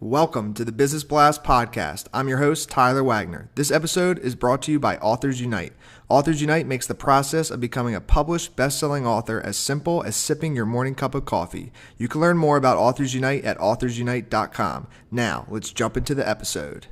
Welcome to the Business Blast podcast. I'm your host, Tyler Wagner. This episode is brought to you by Authors Unite. Authors Unite makes the process of becoming a published, best-selling author as simple as sipping your morning cup of coffee. You can learn more about Authors Unite at authorsunite.com. Now, let's jump into the episode.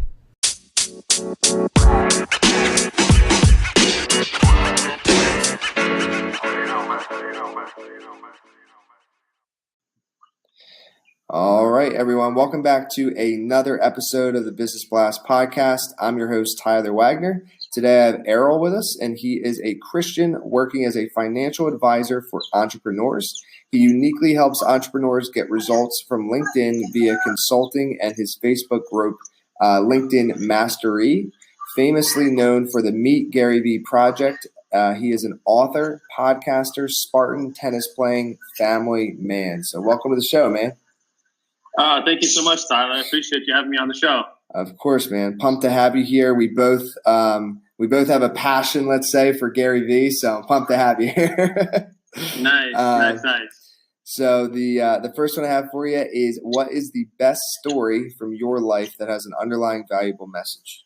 All right, everyone. Welcome back to another episode of the Business Blast podcast. I'm your host, Tyler Wagner. Today I have Erol with us, and he is a Christian working as a financial advisor for entrepreneurs. He uniquely helps entrepreneurs get results from LinkedIn via consulting and his Facebook group, LinkedIn Mastery. Famously known for the Meet Gary Vee project, he is an author, podcaster, Spartan tennis playing family man. So welcome to the show, man. Thank you so much, Tyler. I appreciate you having me on the show. Of course, man. Pumped to have you here. We both have a passion, let's say, for Gary Vee, so I'm pumped to have you here. Nice. So the first one I have for you is, what is the best story from your life that has an underlying valuable message?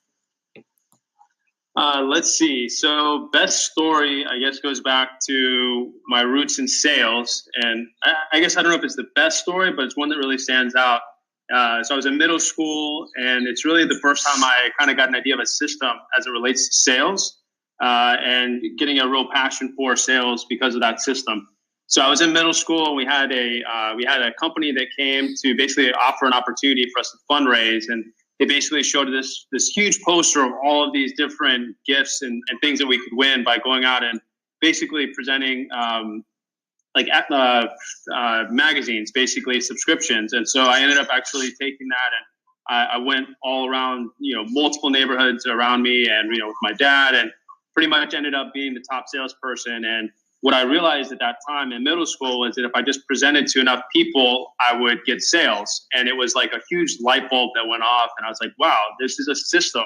Let's see. So best story, I guess, goes back to my roots in sales. And I guess I don't know if it's the best story, but it's one that really stands out. So I was in middle school, and it's really the first time I kind of got an idea of a system as it relates to sales and getting a real passion for sales because of that system. So I was in middle school, and we had a company that came to basically offer an opportunity for us to fundraise, and they basically showed this huge poster of all of these different gifts and things that we could win by going out and basically presenting magazines, basically subscriptions. And so I ended up actually taking that, and I went all around, multiple neighborhoods around me, and with my dad, and pretty much ended up being the top salesperson. And what I realized at that time in middle school was that if I just presented to enough people, I would get sales. And it was like a huge light bulb that went off. And I was like, wow, this is a system.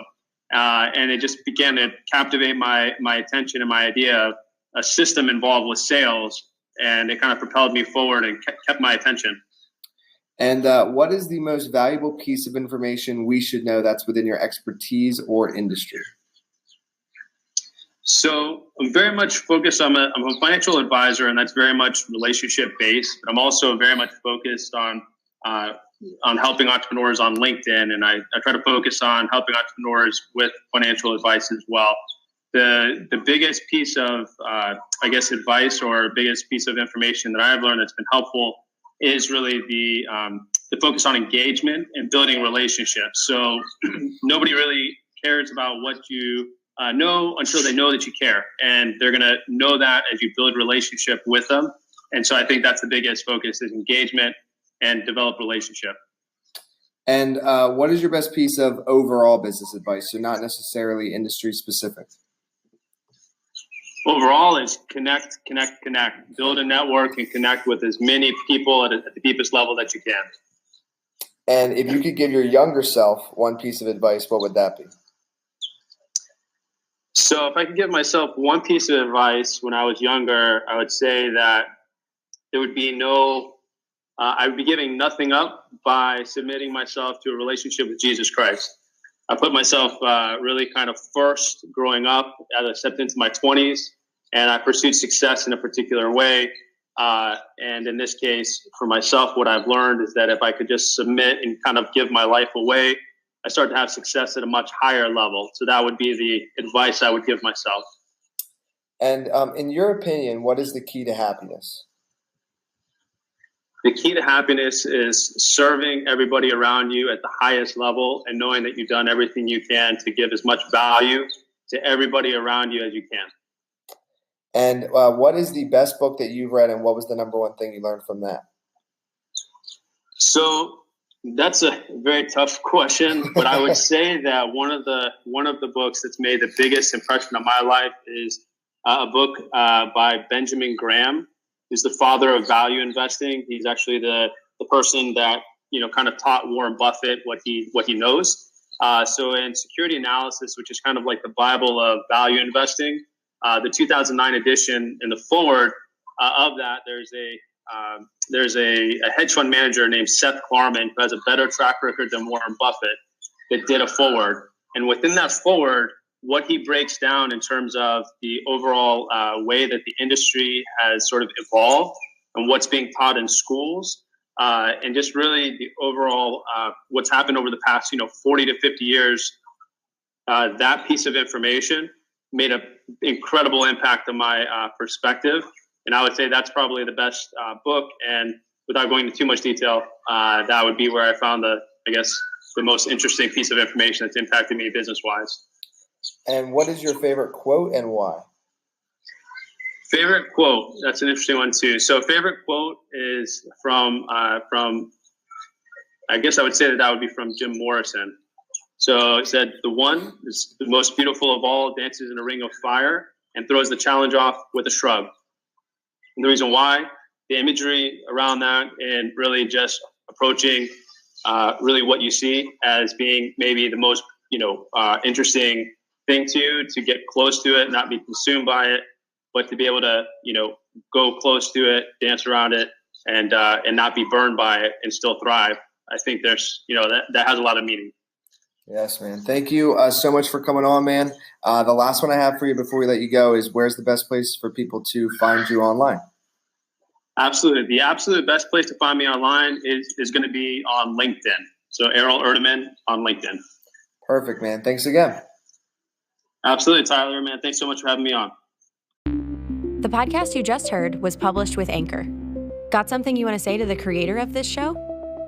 And it just began to captivate my attention and my idea of a system involved with sales. And it kind of propelled me forward and kept my attention. And what is the most valuable piece of information we should know that's within your expertise or industry? So I'm very much focused. I'm a financial advisor, and that's very much relationship based. I'm also very much focused on helping entrepreneurs on LinkedIn, and I try to focus on helping entrepreneurs with financial advice as well. The biggest piece of advice, or biggest piece of information that I've learned that's been helpful is really the focus on engagement and building relationships. So nobody really cares about what you know until they know that you care, and they're going to know that as you build relationship with them. And so I think that's the biggest focus, is engagement and develop relationship. And what is your best piece of overall business advice? So not necessarily industry specific. Overall is connect, build a network and connect with as many people at the deepest level that you can. And if you could give your younger self one piece of advice, what would that be? So if I could give myself one piece of advice when I was younger, I would say that there would be I would be giving nothing up by submitting myself to a relationship with Jesus Christ. I put myself really kind of first growing up as I stepped into my 20s, and I pursued success in a particular way. And in this case, for myself, what I've learned is that if I could just submit and kind of give my life away, I started to have success at a much higher level. So that would be the advice I would give myself. And in your opinion, what is the key to happiness? The key to happiness is serving everybody around you at the highest level and knowing that you've done everything you can to give as much value to everybody around you as you can. And what is the best book that you've read, and what was the number one thing you learned from that? So that's a very tough question, but I would say that one of the books that's made the biggest impression on my life is a book by Benjamin Graham. He's the father of value investing. He's actually the person that kind of taught Warren Buffett what he knows. So in Security Analysis, which is kind of like the Bible of value investing, the 2009 edition in the forward of that, there's there's a hedge fund manager named Seth Klarman who has a better track record than Warren Buffett that did a forward. And within that forward, what he breaks down in terms of the overall way that the industry has sort of evolved and what's being taught in schools, and just really the overall what's happened over the past 40 to 50 years, that piece of information made an incredible impact on my perspective. And I would say that's probably the best book. And without going into too much detail, that would be where I found the most interesting piece of information that's impacted me business-wise. And what is your favorite quote and why? Favorite quote? That's an interesting one too. So favorite quote is from I guess I would say that would be from Jim Morrison. So it said, "The one is the most beautiful of all dances in a ring of fire and throws the challenge off with a shrug." And the reason why, the imagery around that and really just approaching really what you see as being maybe the most interesting thing to get close to it, not be consumed by it, but to be able to go close to it, dance around it, and not be burned by it and still thrive. I think there's that has a lot of meaning. Yes, man. Thank you so much for coming on, man. The last one I have for you before we let you go is, where's the best place for people to find you online? Absolutely. The absolute best place to find me online is going to be on LinkedIn. So Erol Ertumen on LinkedIn. Perfect, man. Thanks again. Absolutely, Tyler, man. Thanks so much for having me on. The podcast you just heard was published with Anchor. Got something you want to say to the creator of this show?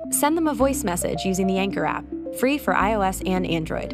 Send them a voice message using the Anchor app, free for iOS and Android.